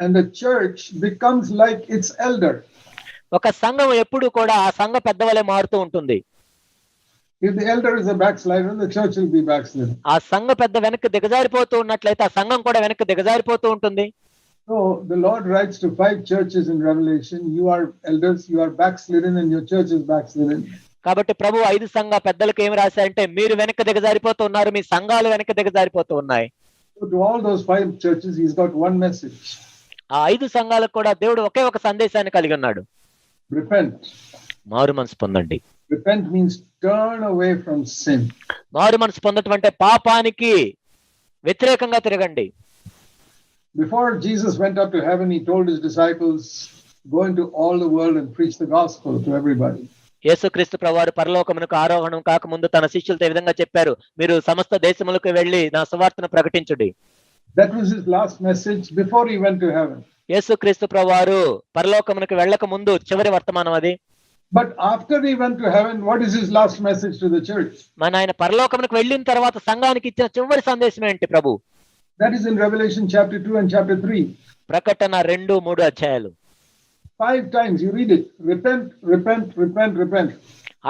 and the church becomes like its elder. ఒక సంఘం ఎప్పుడు కూడా ఆ సంఘ పెద్దవలే మారుతూ ఉంటుంది. If the elder is a backslider, the church will be backslidden. ఆ సంఘ పెద్ద వెనక్కి దిగజారిపోతూ ఉన్నట్లయితే ఆ సంఘం కూడా వెనక్కి దిగజారిపోతూ ఉంటుంది. So the Lord writes to 5 churches in Revelation, you are elders, you are backslidden and your church is backslidden. కాబట్టి ప్రభు 5 సంఘ పెద్దలకు ఏమి రాశారంటే మీరు వెనక్కి దిగజారిపోతూ ఉన్నారు, మీ సంఘాలు వెనక్కి దిగజారిపోతూ ఉన్నాయి. So to all those 5 churches, he's got one message. ఆ 5 సంఘాలకు కూడా దేవుడు ఒకే ఒక సందేశాన్ని కలిగి ఉన్నాడు. Repent. మారు మనసు పొందండి. Repent means turn away from sin. మారు మనసు పొందటం అంటే పాపానికి వ్యతిరేకంగా తిరగండి. Before Jesus went up to heaven, he told his disciples, go into all the world and preach the gospel to everybody. యేసుక్రీస్తు ప్రభువారు పరలోకమునకు ఆరోహణం కాకముందు తన శిష్యులతో ఈ విధంగా చెప్పారు, మీరు సమస్త దేశములకు వెళ్లి నా సువార్తను ప్రకటించుడి. That was his last message before he went to heaven. యేసుక్రీస్తు ప్రభువారు పరలోకమునకు వెళ్ళక ముందు చివరి వర్తమానం అది. But after he went to heaven, what is his last message to the church? మన ఆయన పరలోకమునకు వెళ్ళిన తర్వాత సంఘానికి ఇచ్చిన చివరి సందేశం ఏంటి ప్రభు? That is in Revelation chapter 2 and chapter 3. ప్రకటన 2, 3 అధ్యాయాలు. 5 times you read it. Repent, repent, repent, repent.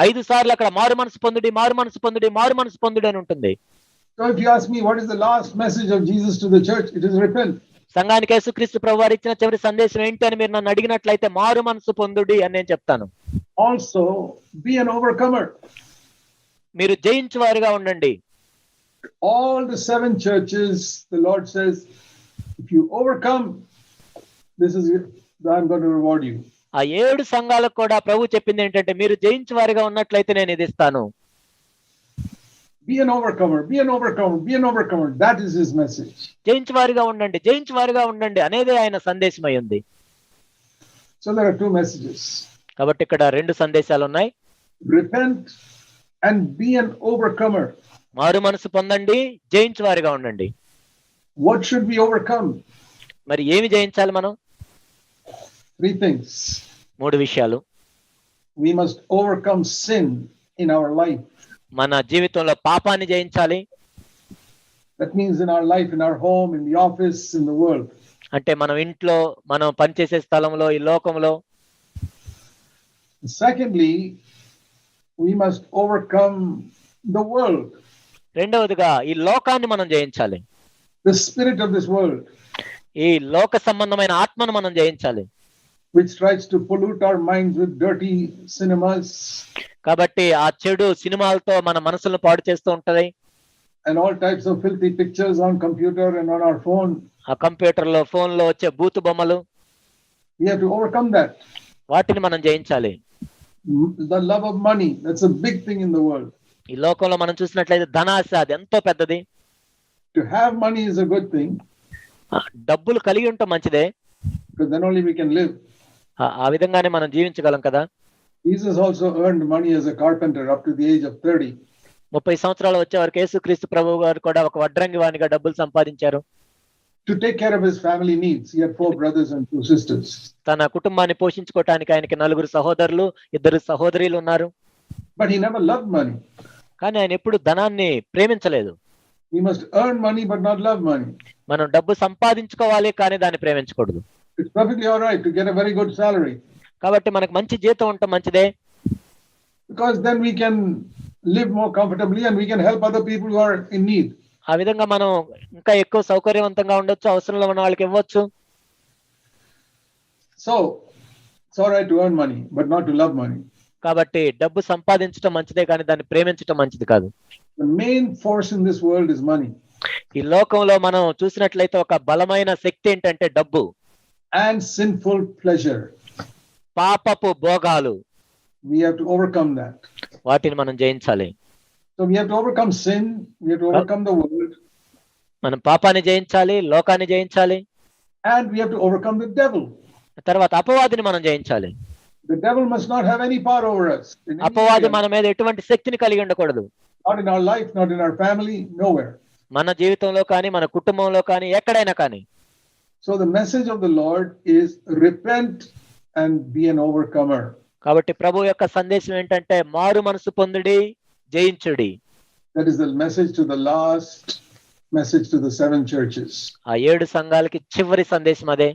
5 సార్లు అక్కడ మారు మనసు పొందుడి, మారు మనసు పొందుడి, మారు మనసు పొందుడి అని ఉంటుంది. So if you ask me what is the last message of Jesus to the church, it is repent. సంఘానికి యేసుక్రీస్తు ప్రభువారు ఇచ్చిన చివరి సందేశం ఏంటి అని మీరు నన్ను అడిగినట్లయితే మారు మనసు పొందుడి అని నేను చెప్తాను. Also be an overcomer. మీరు జయించువారుగా ఉండండి. All the 7 churches, the Lord says, if you overcome, this is it, I'm going to reward you. ఆ 7 సంఘాలకు కూడా ప్రభు చెప్పింది ఏంటంటే మీరు జయించువారుగా ఉన్నట్లయితే నేను ఇది ఇస్తాను. Be an overcomer, be an overcomer, be an overcomer. That is his message. జయించువారుగా ఉండండి, జయించువారుగా ఉండండి అనేదే ఆయన సందేశమై ఉంది. So there are 2 messages. కాబట్టి ఇక్కడ 2 సందేశాలు ఉన్నాయి. Repent and be an overcomer. మారు మనసు పొందండి, జయించువారుగా ఉండండి. What should we overcome? మరి ఏమి జయించాలి మనం? 3 things. 3 విషయాలు. We must overcome sin in our life. మన జీవితంలో పాపాన్ని జయించాలి. That means in our life, in our home, in the office, in the world. అంటే మనం ఇంట్లో, మనం పనిచేసే స్థలంలో, ఈ లోకంలో. Secondly, we must overcome the world. రెండవదిగా ఈ లోకాన్ని మనం జయించాలి. The spirit of this world. ఈ లోక సంబంధమైన ఆత్మను మనం జయించాలి. Which tries to pollute our minds with dirty cinemas. కాబట్టి ఆ చెడు సినిమాలతో మన మనసులను పాడు చేస్తూ ఉంటది. And all types of filthy pictures on computer and on our phone. ఆ కంప్యూటర్ లో, ఫోన్ లో వచ్చే బూతు బొమ్మలు. We have to overcome that. వాటిని మనం జయించాలి. The love of money, that's a big thing in the world. ఈ లోకంలో మనం చూసినట్లయితే ధనాశ అది ఎంతో పెద్దది. To have money is a good thing. డబ్బులు కలిగి ఉండటం మంచిదే. Because then only we can live. ఆ విధంగానే మనం జీవించగలం కదా. Jesus also earned money as a carpenter up to the age of 30. 30 సంవత్సరాలు వచ్చే వరకు యేసుక్రీస్తు ప్రభువు గారు కూడా ఒక వడ్రంగి వానిగా డబ్బులు సంపాదించారు. To take care of his family needs, he had 4 brothers and 2 sisters. తన కుటుంబాన్ని పోషించుకోవటానికి ఆయనకి 4 సహోదరులు, 2 సహోదరీలు ఉన్నారు. But he never loved money. కానీ ఆయన ఎప్పుడు ధనాన్ని ప్రేమించలేదు. We must earn money but not love money. మనం డబ్బు సంపాదించుకోవాలి కానీ దాన్ని ప్రేమించకూడదు. It's perfectly all right to get a very good salary. కాబట్టి మనకు మంచి జీతం ఉండటం మంచిదే. Because then we can live more comfortably and we can help other people who are in need. ఆ విధంగా మనం ఇంకా ఎక్కువ సౌకర్యవంతంగా ఉండొచ్చు, అవసరంలో ఉన్న వాళ్ళకి ఇవ్వచ్చు. So it's all right to earn money but not to love money. కాబట్టి డబ్బు సంపాదించడం మంచిదే కానీ దాన్ని ప్రేమించడం మంచిది కాదు. The main force in this world is money. ఈ లోకంలో మనం చూసినట్లయితే ఒక బలమైన శక్తి ఏంటంటే డబ్బు. And sinful pleasure. పాపపు భోగాలు. We have to overcome that. వాటిని మనం జయించాలి. So we have to overcome sin, we have to overcome the world. మనం పాపాన్ని జయించాలి, లోకాన్ని జయించాలి. And we have to overcome the devil. తర్వాత అపవాదిని మనం జయించాలి. The devil must not have any power over us. అపవాది మన మీద ఎటువంటి శక్తిని కలిగి ఉండకూడదు. Not in our life, not in our family, nowhere. మన జీవితంలో కానీ, మన కుటుంబంలో కానీ, ఎక్కడైనా కానీ. So the message of the Lord is repent and be an overcomer. కాబట్టి ప్రభు యొక్క సందేశం ఏంటంటే మారు మనసు పొందుడి, జయించుడి. That is the message to the last message to the 7 churches. ఆ 7 సంఘాలకి చివరి సందేశం అదే.